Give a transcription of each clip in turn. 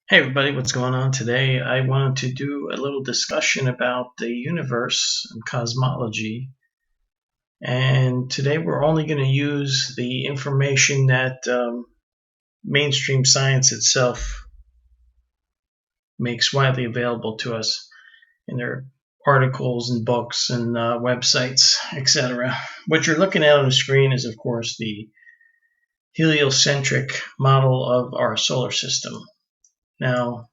Hey everybody, what's going on today? I wanted to do a little discussion about the universe and cosmology. And today we're only going to use the information that mainstream science itself makes widely available to us in their articles and books and websites, etc. What you're looking at on the screen is, of course, the heliocentric model of our solar system. Now,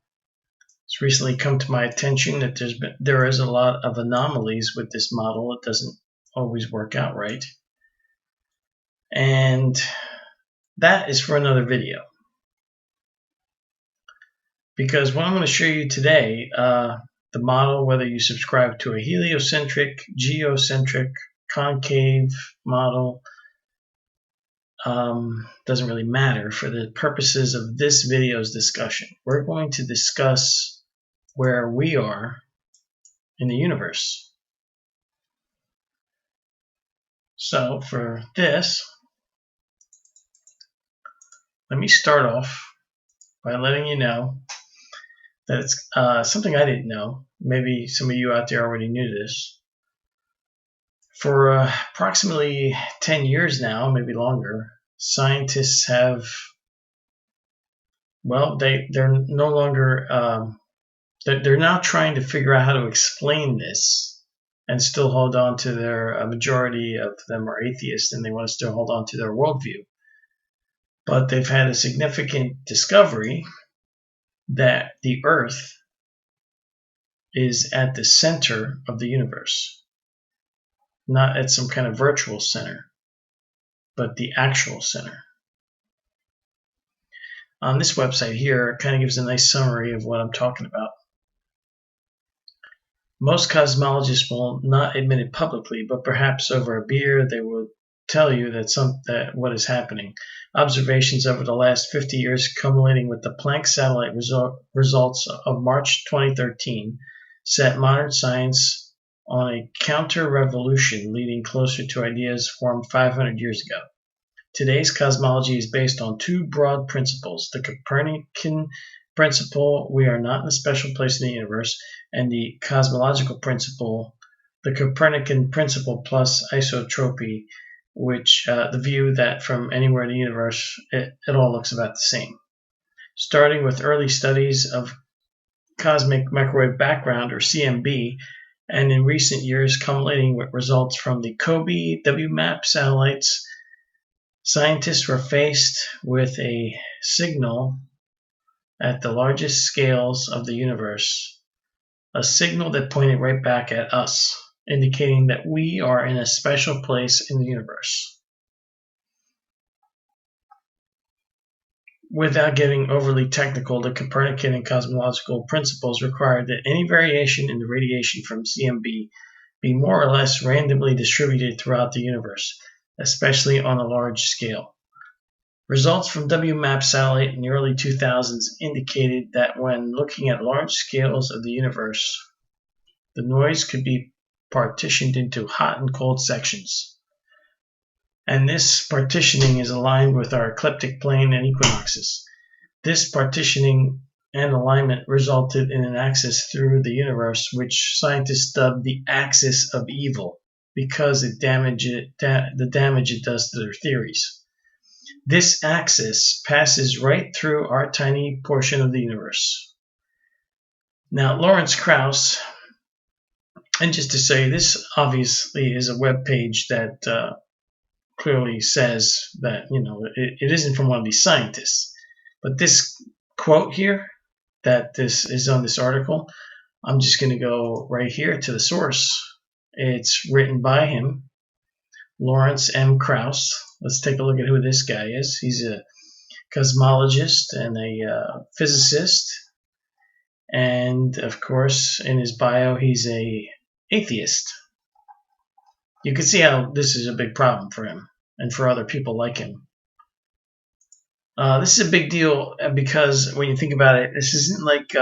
it's recently come to my attention that there is a lot of anomalies with this model. It doesn't always work out right. And that is for another video. Because what I'm going to show you today, the model, whether you subscribe to a heliocentric, geocentric, concave model, doesn't really matter for the purposes of this video's discussion. We're going to discuss where we are in the universe. So for this, let me start off by letting you know that it's something I didn't know. Maybe some of you out there already knew this. For approximately 10 years now, maybe longer, scientists have, well, they're no longer, they're now trying to figure out how to explain this and still hold on to their, a majority of them are atheists and they want to still hold on to their worldview. But they've had a significant discovery that the Earth is at the center of the universe, not at some kind of virtual center, but the actual center. On this website here, it kind of gives a nice summary of what I'm talking about. Most cosmologists will not admit it publicly, but perhaps over a beer they will tell you that what is happening. Observations over the last 50 years, culminating with the Planck satellite results of March 2013, set modern science on a counter-revolution, leading closer to ideas formed 500 years ago. Today's cosmology is based on two broad principles: the Copernican principle, we are not in a special place in the universe, and the cosmological principle, the Copernican principle plus isotropy, which the view that from anywhere in the universe it all looks about the same. Starting with early studies of cosmic microwave background, or CMB, and in recent years culminating with results from the COBE WMAP satellites, scientists were faced with a signal at the largest scales of the universe, a signal that pointed right back at us, indicating that we are in a special place in the universe. Without getting overly technical, the Copernican and cosmological principles required that any variation in the radiation from CMB be more or less randomly distributed throughout the universe, especially on a large scale. Results from WMAP satellite in the early 2000s indicated that when looking at large scales of the universe, the noise could be partitioned into hot and cold sections. And this partitioning is aligned with our ecliptic plane and equinoxes. This partitioning and alignment resulted in an axis through the universe, which scientists dubbed the axis of evil, because the damage it does to their theories. This axis passes right through our tiny portion of the universe. Now, Lawrence Krauss, and just to say, this obviously is a web page that clearly says that, it isn't from one of these scientists. But this quote here, that this is on this article, I'm just going to go right here to the source. It's written by him, Lawrence M. Krauss. Let's take a look at who this guy is. He's a cosmologist and a physicist. And, of course, in his bio, he's an atheist. You can see how this is a big problem for him and for other people like him. This is a big deal because when you think about it, this isn't like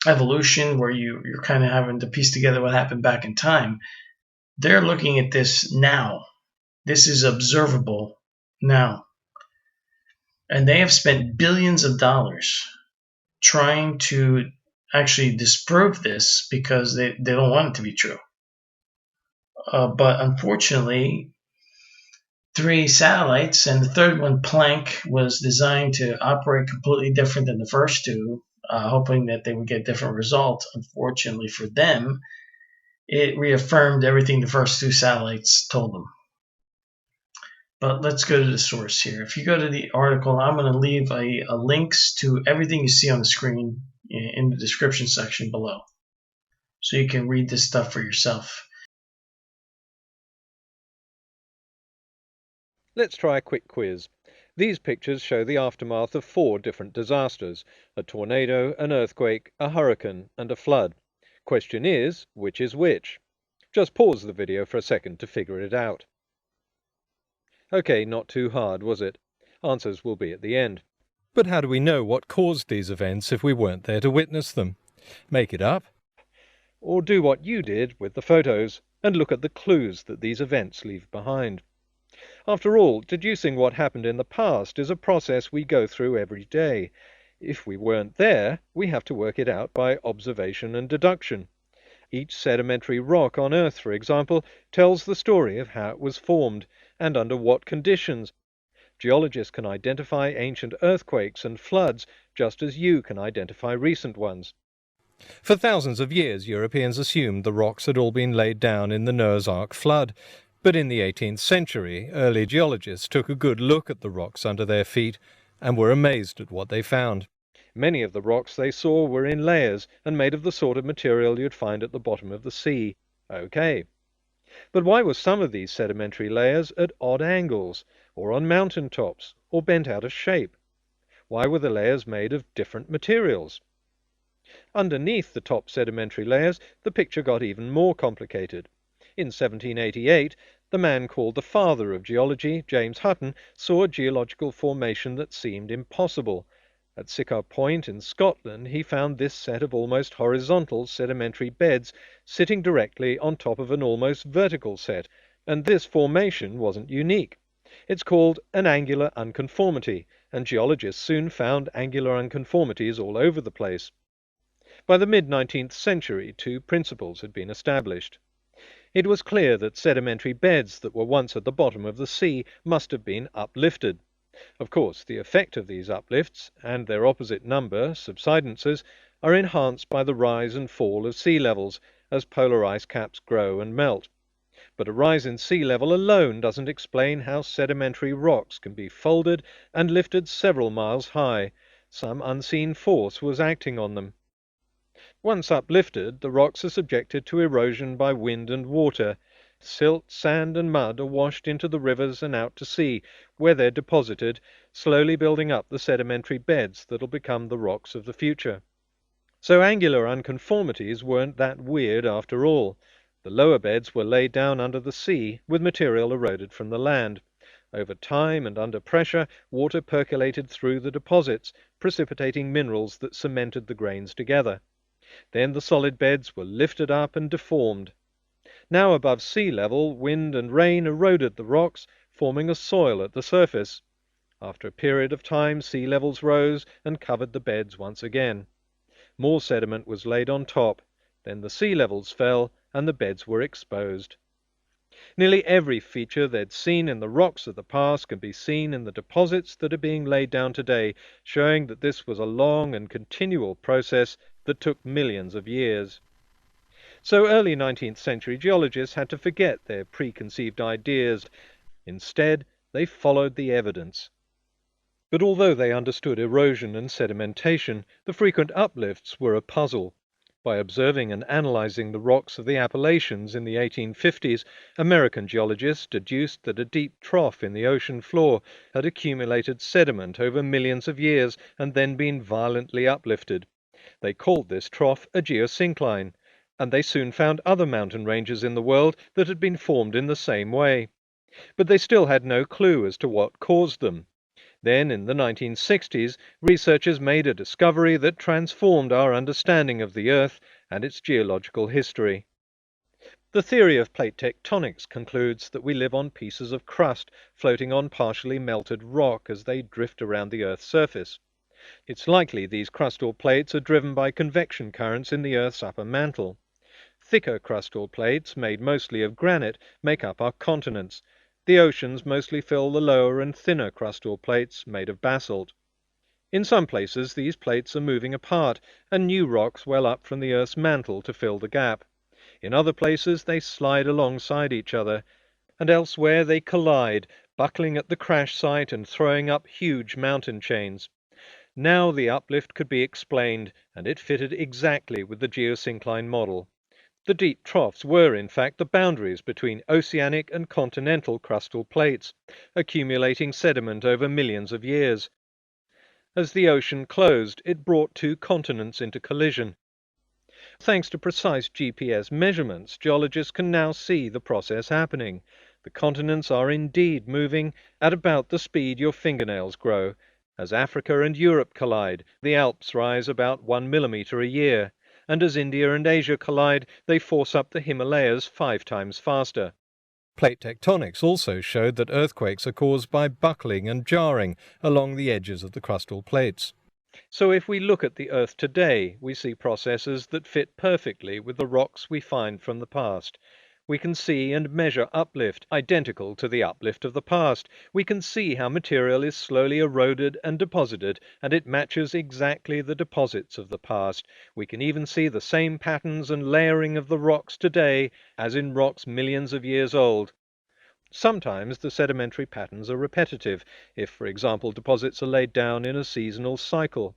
evolution where you're kind of having to piece together what happened back in time. They're looking at this now. This is observable now. And they have spent billions of dollars trying to actually disprove this because they don't want it to be true. But unfortunately, 3 satellites, and the third one, Planck, was designed to operate completely different than the first two, hoping that they would get different results. Unfortunately for them, it reaffirmed everything the first 2 satellites told them. But let's go to the source here. If you go to the article, I'm going to leave a links to everything you see on the screen in the description section below, so you can read this stuff for yourself. Let's try a quick quiz. These pictures show the aftermath of 4 different disasters: a tornado, an earthquake, a hurricane, and a flood. Question is, which is which? Just pause the video for a second to figure it out. Okay, not too hard, was it? Answers will be at the end. But how do we know what caused these events if we weren't there to witness them? Make it up? Or do what you did with the photos and look at the clues that these events leave behind. After all, deducing what happened in the past is a process we go through every day. If we weren't there, we have to work it out by observation and deduction. Each sedimentary rock on Earth, for example, tells the story of how it was formed and under what conditions. Geologists can identify ancient earthquakes and floods just as you can identify recent ones. For thousands of years, Europeans assumed the rocks had all been laid down in the Noah's Ark flood. But in the 18th century, early geologists took a good look at the rocks under their feet and were amazed at what they found. Many of the rocks they saw were in layers and made of the sort of material you'd find at the bottom of the sea. Okay. But why were some of these sedimentary layers at odd angles, or on mountain tops, or bent out of shape? Why were the layers made of different materials? Underneath the top sedimentary layers, the picture got even more complicated. In 1788, the man called the father of geology, James Hutton, saw a geological formation that seemed impossible. At Sycamore Point in Scotland, he found this set of almost horizontal sedimentary beds sitting directly on top of an almost vertical set, and this formation wasn't unique. It's called an angular unconformity, and geologists soon found angular unconformities all over the place. By the mid-19th century, 2 principles had been established. It was clear that sedimentary beds that were once at the bottom of the sea must have been uplifted. Of course, the effect of these uplifts, and their opposite number, subsidences, are enhanced by the rise and fall of sea levels as polar ice caps grow and melt. But a rise in sea level alone doesn't explain how sedimentary rocks can be folded and lifted several miles high. Some unseen force was acting on them. Once uplifted, the rocks are subjected to erosion by wind and water. Silt, sand and mud are washed into the rivers and out to sea, where they're deposited, slowly building up the sedimentary beds that'll become the rocks of the future. So angular unconformities weren't that weird after all. The lower beds were laid down under the sea, with material eroded from the land. Over time and under pressure, water percolated through the deposits, precipitating minerals that cemented the grains together. Then the solid beds were lifted up and deformed. Now above sea level, wind and rain eroded the rocks, forming a soil at the surface. After a period of time, sea levels rose and covered the beds once again. More sediment was laid on top. Then the sea levels fell and the beds were exposed. Nearly every feature they'd seen in the rocks of the past can be seen in the deposits that are being laid down today, showing that this was a long and continual process that took millions of years. So early 19th century geologists had to forget their preconceived ideas. Instead, they followed the evidence. But although they understood erosion and sedimentation, the frequent uplifts were a puzzle. By observing and analyzing the rocks of the Appalachians in the 1850s, American geologists deduced that a deep trough in the ocean floor had accumulated sediment over millions of years and then been violently uplifted. They called this trough a geosyncline, and they soon found other mountain ranges in the world that had been formed in the same way. But they still had no clue as to what caused them. Then, in the 1960s, researchers made a discovery that transformed our understanding of the Earth and its geological history. The theory of plate tectonics concludes that we live on pieces of crust floating on partially melted rock as they drift around the Earth's surface. It's likely these crustal plates are driven by convection currents in the Earth's upper mantle. Thicker crustal plates, made mostly of granite, make up our continents. The oceans mostly fill the lower and thinner crustal plates, made of basalt. In some places these plates are moving apart, and new rocks well up from the Earth's mantle to fill the gap. In other places they slide alongside each other, and elsewhere they collide, buckling at the crash site and throwing up huge mountain chains. Now the uplift could be explained, and it fitted exactly with the geosyncline model. The deep troughs were, in fact, the boundaries between oceanic and continental crustal plates, accumulating sediment over millions of years. As the ocean closed, it brought two continents into collision. Thanks to precise GPS measurements, geologists can now see the process happening. The continents are indeed moving at about the speed your fingernails grow. As Africa and Europe collide, the Alps rise about 1 millimeter a year, and as India and Asia collide, they force up the Himalayas 5 times faster. Plate tectonics also showed that earthquakes are caused by buckling and jarring along the edges of the crustal plates. So if we look at the Earth today, we see processes that fit perfectly with the rocks we find from the past. We can see and measure uplift, identical to the uplift of the past. We can see how material is slowly eroded and deposited, and it matches exactly the deposits of the past. We can even see the same patterns and layering of the rocks today as in rocks millions of years old. Sometimes the sedimentary patterns are repetitive, if, for example, deposits are laid down in a seasonal cycle.